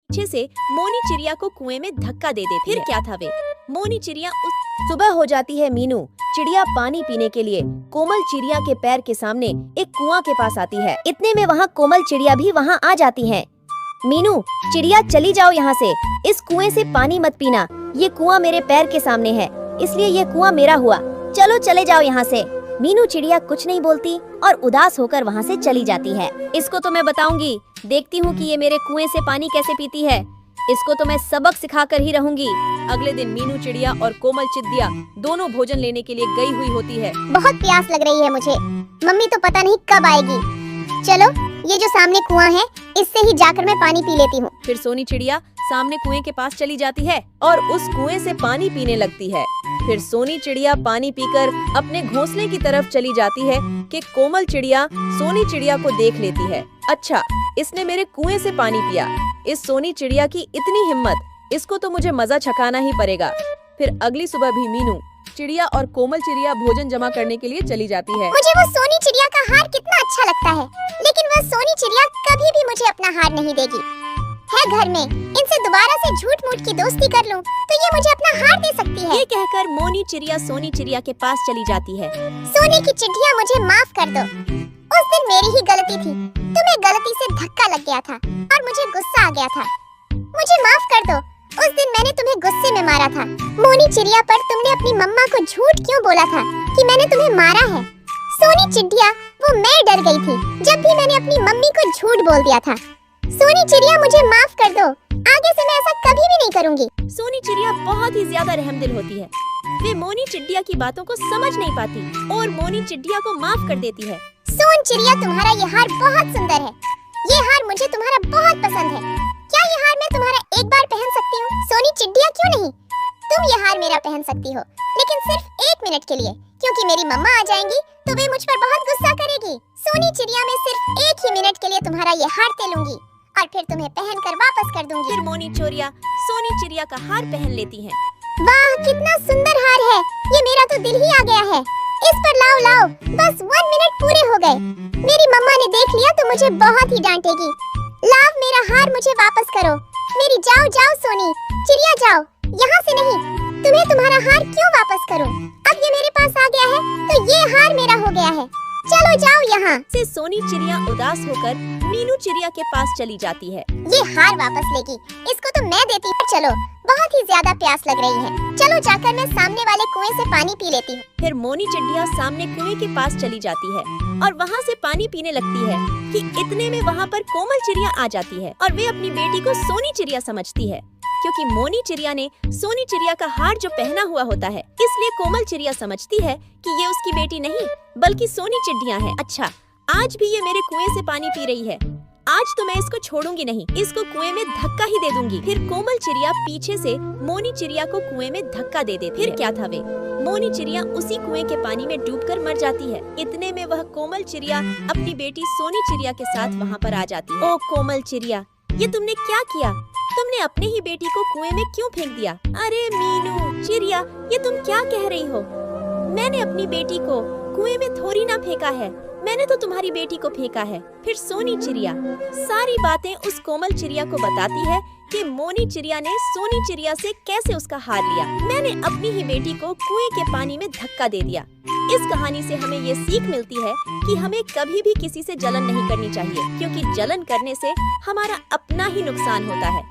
पीछे से मोनी चिड़िया को कुएं में धक्का दे देती है। फिर क्या था वे मोनी चिड़िया सुबह हो जाती है। मीनू चिड़िया पानी पीने के लिए कोमल चिड़िया के पैर के सामने एक कुआं के पास आती है। इतने में वहाँ कोमल चिड़िया भी वहाँ आ जाती है। मीनू चिड़िया चली जाओ यहाँ से, इस कुएं से पानी मत पीना, ये कुआं मेरे पैर के सामने है, इसलिए ये कुआं मेरा हुआ, चलो चले जाओ यहाँ से। मीनू चिड़िया कुछ नहीं बोलती और उदास होकर वहाँ से चली जाती है। इसको तो मैं बताऊंगी, देखती हूँ कि ये मेरे कुएं से पानी कैसे पीती है, इसको तो मैं सबक सिखाकर ही रहूंगी। अगले दिन मीनू चिड़िया और कोमल चिड़िया दोनों भोजन लेने के लिए गई हुई होती है। बहुत प्यास लग रही है मुझे, मम्मी तो पता नहीं कब आएगी। चलो ये जो सामने कुआं है, इससे ही जाकर मैं पानी पी लेती हूँ। फिर सोनी चिड़िया सामने कुएं के पास चली जाती है और उस कुएं से पानी पीने लगती है। फिर सोनी चिड़िया पानी पीकर अपने घोंसले की तरफ चली जाती है कि कोमल चिड़िया सोनी चिड़िया को देख लेती है। अच्छा, इसने मेरे कुएं से पानी पिया, इस सोनी चिड़िया की इतनी हिम्मत, इसको तो मुझे मजा छकाना ही पड़ेगा। फिर अगली सुबह भी मीनू चिड़िया और कोमल चिड़िया भोजन जमा करने के लिए चली जाती है। मुझे वो सोनी चिड़िया का हार कितना अच्छा लगता है, लेकिन वह सोनी चिड़िया कभी भी मुझे अपना हार नहीं देगी। है घर में, इनसे दोबारा से झूठ मूठ की दोस्ती कर लूं, तो ये मुझे अपना हार दे सकती है। ये कहकर मोनी चिड़िया सोनी चिड़िया के पास चली जाती है। सोनी की चिड़िया मुझे माफ कर दो, उस दिन मेरी ही गलती थी, तुम्हें गलती से धक्का लग गया था और मुझे गुस्सा आ गया था, मुझे माफ कर दो, उस दिन मैंने तुम्हें गुस्से में मारा था। मोनी चिड़िया पर तुमने अपनी मम्मा को झूठ क्यों बोला था कि मैंने तुम्हें मारा है? सोनी चिड़िया, वो मैं डर गई थी जब भी मैंने अपनी मम्मी को झूठ बोल दिया था। सोनी चिड़िया मुझे माफ कर दो, आगे से मैं ऐसा कभी भी नहीं करूंगी। सोनी चिड़िया बहुत ही ज्यादा रहमदिल होती है, वे मोनी चिड़िया की बातों को समझ नहीं पाती और मोनी चिड़िया को माफ कर देती है। सोन चिड़िया, तुम्हारा ये हार बहुत सुंदर है, ये हार मुझे तुम्हारा बहुत पसंद है, क्या ये हार मैं तुम्हारा एक बार पहन सकती हूँ? सोनी चिड़िया, क्यों नहीं, तुम ये हार मेरा पहन सकती हो, लेकिन सिर्फ 1 मिनट के लिए, क्योंकि मेरी मम्मा आ जाएंगी तो वे मुझ पर बहुत गुस्सा करेगी। सोनी चिड़िया, मैं सिर्फ 1 ही मिनट के लिए तुम्हारा ये हार ले लूंगी और फिर तुम्हें पहनकर वापस कर दूंगी। फिर मोनी चिड़िया सोनी चिड़िया का हार पहन लेती है। वाह, कितना सुंदर हार है, ये मेरा तो दिल ही आ गया है, इस पर लाओ लाओ, बस 1 मिनट पूरे हो गए, मेरी मम्मा ने देख लिया तो मुझे बहुत ही डांटेगी। लाओ मेरा हार मुझे वापस करो, मेरी जाओ जाओ सोनी चिड़िया जाओ, यहाँ से नहीं, तुम्हें तुम्हारा हार क्यों वापस करूं? अब ये मेरे पास आ गया है तो ये हार मेरा हो गया है, चलो जाओ यहाँ से। सोनी चिड़िया उदास होकर मीनू चिड़िया के पास चली जाती है। ये हार वापस लेगी, इसको तो मैं देती हूँ। चलो, बहुत ही ज्यादा प्यास लग रही है, चलो जाकर मैं सामने वाले कुएं से पानी पी लेती हूँ। फिर मोनी चिड़िया सामने कुएं के पास चली जाती है और वहाँ से पानी पीने लगती है कि इतने में वहाँ पर कोमल चिड़िया आ जाती है और वे अपनी बेटी को सोनी चिड़िया समझती है, क्योंकि मोनी चिड़िया ने सोनी चिड़िया का हार जो पहना हुआ होता है, इसलिए कोमल चिड़िया समझती है कि ये उसकी बेटी नहीं बल्कि सोनी चिड़िया है। अच्छा, आज भी ये मेरे कुएं से पानी पी रही है, आज तो मैं इसको छोड़ूंगी नहीं, इसको कुएं में धक्का ही दे दूंगी। फिर कोमल चिड़िया पीछे से मोनी चिड़िया को कुएं में धक्का दे देती है। फिर क्या था वे मोनी चिड़िया उसी कुएं के पानी में डूबकर मर जाती है। इतने में वह कोमल चिड़िया अपनी बेटी सोनी चिड़िया के साथ वहाँ पर आ जाती है। ओ कोमल चिड़िया, ये तुमने क्या किया? तुमने अपने ही बेटी को कुएं में क्यों फेंक दिया? अरे मीनू चिड़िया, ये तुम क्या कह रही हो? मैंने अपनी बेटी को कुएं में थोड़ी ना फेंका है, मैंने तो तुम्हारी बेटी को फेंका है। फिर सोनी चिड़िया सारी बातें उस कोमल चिड़िया को बताती है कि मोनी चिड़िया ने सोनी चिड़िया से कैसे उसका हार लिया। मैंने अपनी ही बेटी को कुएं के पानी में धक्का दे दिया। इस कहानी से हमें ये सीख मिलती है कि हमें कभी भी किसी से जलन नहीं करनी चाहिए, क्योंकि जलन करने से हमारा अपना ही नुकसान होता है।